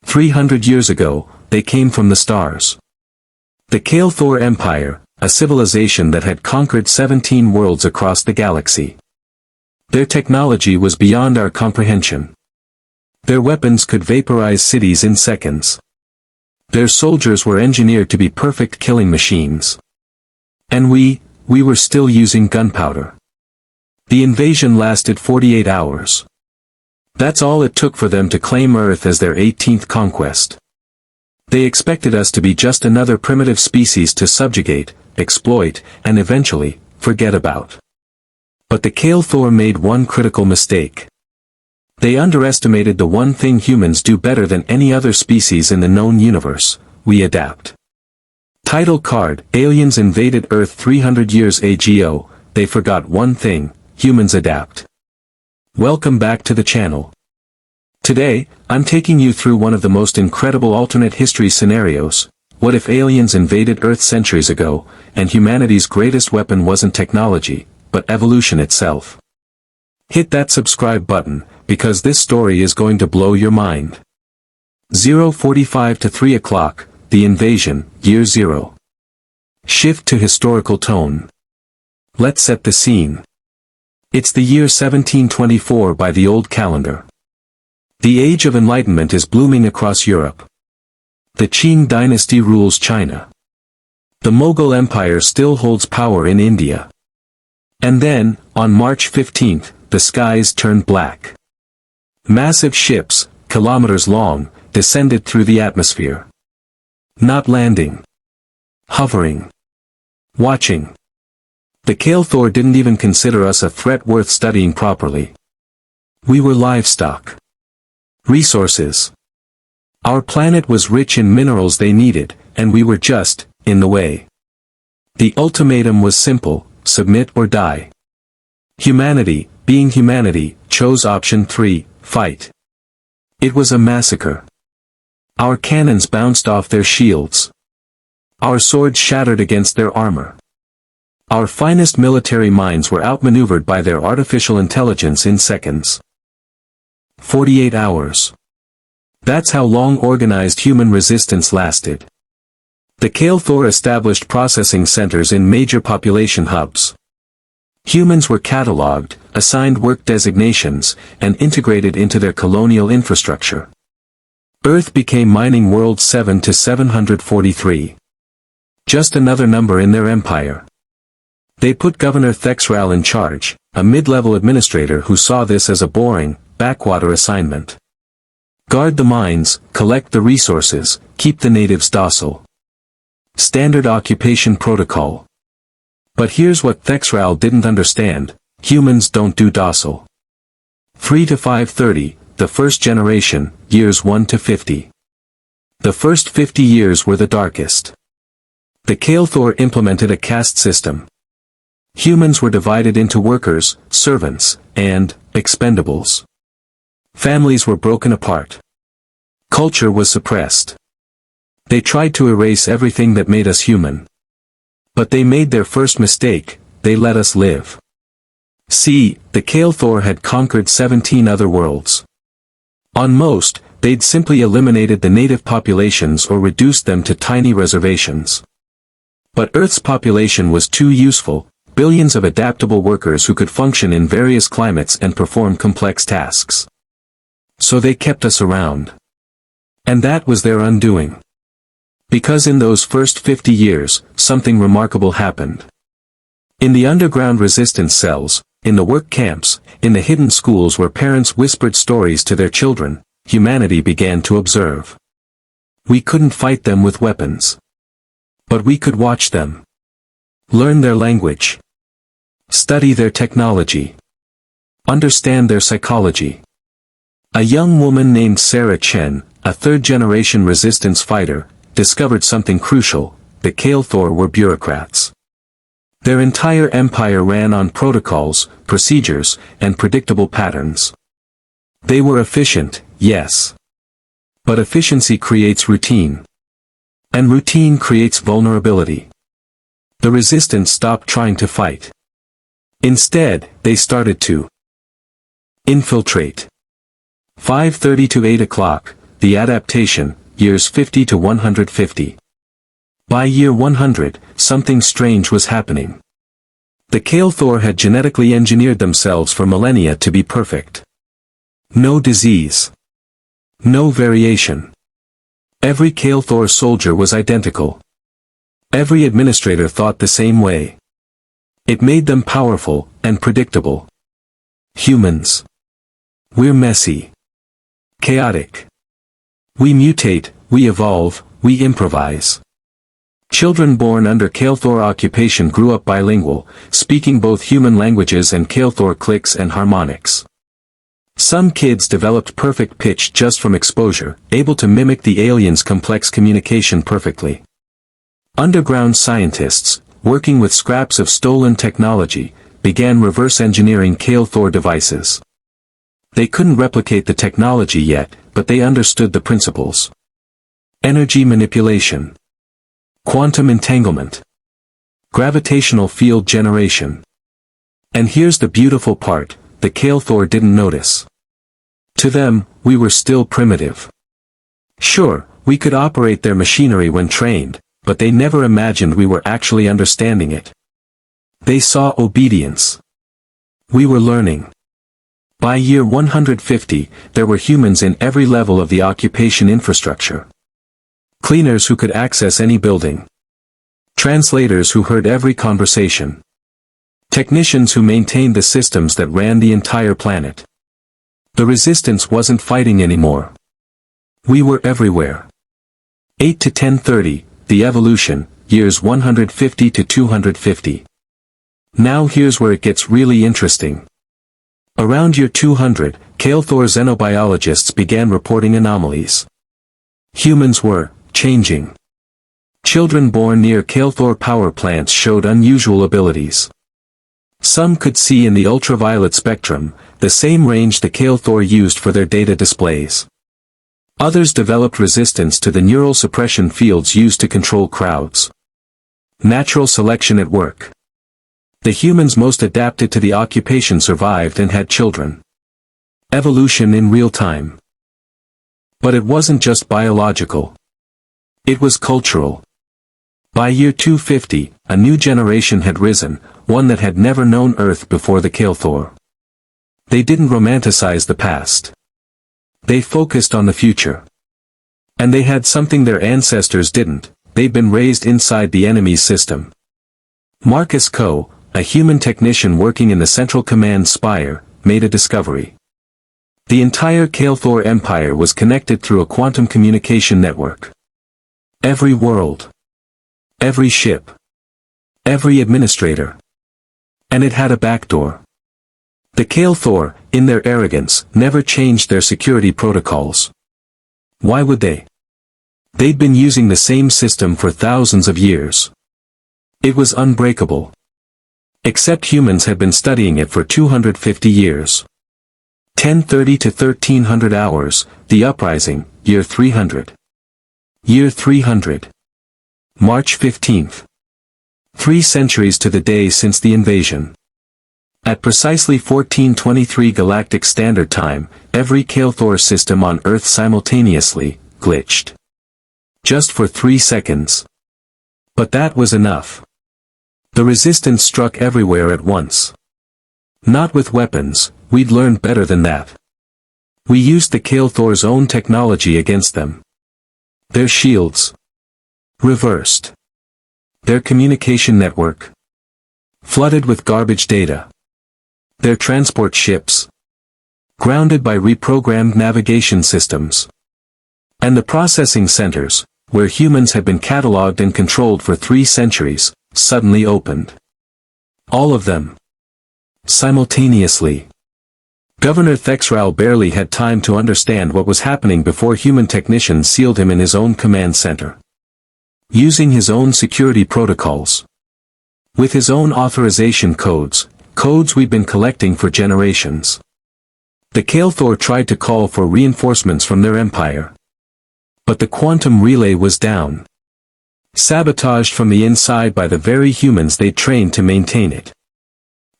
300 years ago, they came from the stars. The Kael'thor Empire, a civilization that had conquered 17 worlds across the galaxy. Their technology was beyond our comprehension. Their weapons could vaporize cities in seconds. Their soldiers were engineered to be perfect killing machines. And we were still using gunpowder. The invasion lasted 48 hours. That's all it took for them to claim Earth as their 18th conquest. They expected us to be just another primitive species to subjugate, exploit, and eventually, forget about. But the Kael'thor made one critical mistake. They underestimated the one thing humans do better than any other species in the known universe: we adapt. Title card: Aliens invaded Earth 300 years ago, they forgot one thing: humans adapt. Welcome back to the channel. Today, I'm taking you through one of the most incredible alternate history scenarios. What if aliens invaded Earth centuries ago, and humanity's greatest weapon wasn't technology, but evolution itself? Hit that subscribe button, because this story is going to blow your mind. 0:45 to 3 o'clock, the invasion, year 0. Shift to historical tone. Let's set the scene. It's the year 1724 by the old calendar. The Age of Enlightenment is blooming across Europe. The Qing dynasty rules China. The Mughal Empire still holds power in India. And then, on March 15th, the skies turned black. Massive ships, kilometers long, descended through the atmosphere. Not landing. Hovering. Watching. The Kael'thor didn't even consider us a threat worth studying properly. We were livestock. Resources. Our planet was rich in minerals they needed, and we were just in the way. The ultimatum was simple: submit or die. Humanity, being humanity, chose option 3, fight. It was a massacre. Our cannons bounced off their shields. Our swords shattered against their armor. Our finest military minds were outmaneuvered by their artificial intelligence in seconds. 48 hours. That's how long organized human resistance lasted. The Kael'thor established processing centers in major population hubs. Humans were catalogued, assigned work designations, and integrated into their colonial infrastructure. Earth became mining world 7 to 743. Just another number in their empire. They put Governor Thexral in charge, a mid-level administrator who saw this as a boring, backwater assignment. Guard the mines, collect the resources, keep the natives docile. Standard occupation protocol. But here's what Thexral didn't understand: humans don't do docile. 3 to 530, the first generation, years 1 to 50. The first 50 years were the darkest. The Kael'thor implemented a caste system. Humans were divided into workers, servants, and expendables. Families were broken apart. Culture was suppressed. They tried to erase everything that made us human. But they made their first mistake: they let us live. See, the Kael'thor had conquered 17 other worlds. On most, they'd simply eliminated the native populations or reduced them to tiny reservations. But Earth's population was too useful: billions of adaptable workers who could function in various climates and perform complex tasks. So they kept us around. And that was their undoing. Because in those first 50 years, something remarkable happened. In the underground resistance cells, in the work camps, in the hidden schools where parents whispered stories to their children, humanity began to observe. We couldn't fight them with weapons. But we could watch them. Learn their language. Study their technology. Understand their psychology. A young woman named Sarah Chen, a third-generation resistance fighter, discovered something crucial: the Kael'thor were bureaucrats. Their entire empire ran on protocols, procedures, and predictable patterns. They were efficient, yes. But efficiency creates routine. And routine creates vulnerability. The resistance stopped trying to fight. Instead, they started to infiltrate. 5:30 to 8 o'clock, the adaptation, years 50 to 150. By year 100, something strange was happening. The Kael'thor had genetically engineered themselves for millennia to be perfect. No disease. No variation. Every Kael'thor soldier was identical. Every administrator thought the same way. It made them powerful and predictable. Humans. We're messy. Chaotic. We mutate, we evolve, we improvise. Children born under Kael'thor occupation grew up bilingual, speaking both human languages and Kael'thor clicks and harmonics. Some kids developed perfect pitch just from exposure, able to mimic the aliens' complex communication perfectly. Underground scientists, working with scraps of stolen technology, began reverse engineering Kael'thor devices. They couldn't replicate the technology yet, but they understood the principles. Energy manipulation. Quantum entanglement. Gravitational field generation. And here's the beautiful part, the Kael'thor didn't notice. To them, we were still primitive. Sure, we could operate their machinery when trained, but they never imagined we were actually understanding it. They saw obedience. We were learning. By year 150, there were humans in every level of the occupation infrastructure. Cleaners who could access any building. Translators who heard every conversation. Technicians who maintained the systems that ran the entire planet. The resistance wasn't fighting anymore. We were everywhere. 8 to 1030, the evolution, years 150 to 250. Now here's where it gets really interesting. Around year 200, Kael'thor xenobiologists began reporting anomalies. Humans were changing. Children born near Kael'thor power plants showed unusual abilities. Some could see in the ultraviolet spectrum, the same range the Kael'thor used for their data displays. Others developed resistance to the neural suppression fields used to control crowds. Natural selection at work. The humans most adapted to the occupation survived and had children. Evolution in real time. But it wasn't just biological. It was cultural. By year 250, a new generation had risen, one that had never known Earth before the Kael'thor. They didn't romanticize the past. They focused on the future. And they had something their ancestors didn't, they'd been raised inside the enemy's system. Marcus Coe, a human technician working in the Central Command Spire, made a discovery. The entire Kael'thor empire was connected through a quantum communication network. Every world. Every ship. Every administrator. And it had a backdoor. The Kael'thor, in their arrogance, never changed their security protocols. Why would they? They'd been using the same system for thousands of years. It was unbreakable. Except humans had been studying it for 250 years. 1030 to 1300 hours, the uprising, year 300. Year 300. March 15th. 3 centuries to the day since the invasion. At precisely 1423 Galactic Standard Time, every Kael'thor system on Earth simultaneously glitched. Just for 3 seconds. But that was enough. The resistance struck everywhere at once. Not with weapons, we'd learned better than that. We used the Kael'thor's own technology against them. Their shields. Reversed. Their communication network. Flooded with garbage data. Their transport ships. Grounded by reprogrammed navigation systems. And the processing centers, where humans had been cataloged and controlled for 3 centuries, suddenly opened. All of them. Simultaneously. Governor Thexral barely had time to understand what was happening before human technicians sealed him in his own command center. Using his own security protocols. With his own authorization codes we'd been collecting for generations. The Kael'thor tried to call for reinforcements from their empire. But the quantum relay was down. Sabotaged from the inside by the very humans they trained to maintain it.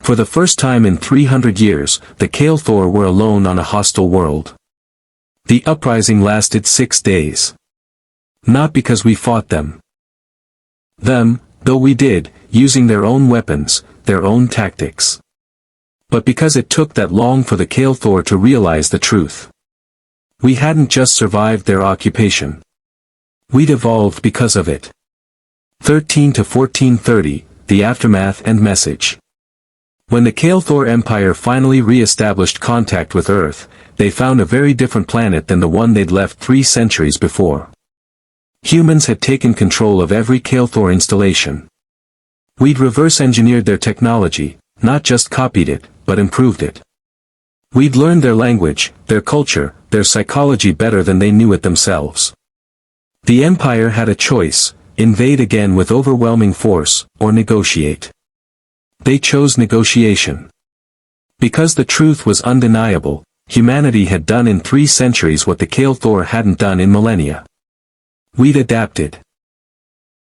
For the first time in 300 years, the Kael'thor were alone on a hostile world. The uprising lasted 6 days. Not because we fought them, though we did, using their own weapons, their own tactics. But because it took that long for the Kael'thor to realize the truth. We hadn't just survived their occupation. We'd evolved because of it. 13 to 1430, the aftermath and message. When the Kael'thor Empire finally re-established contact with Earth, they found a very different planet than the one they'd left 3 centuries before. Humans had taken control of every Kael'thor installation. We'd reverse-engineered their technology, not just copied it, but improved it. We'd learned their language, their culture, their psychology better than they knew it themselves. The Empire had a choice: invade again with overwhelming force, or negotiate. They chose negotiation. Because the truth was undeniable, humanity had done in 3 centuries what the Kael'thor hadn't done in millennia. We'd adapted.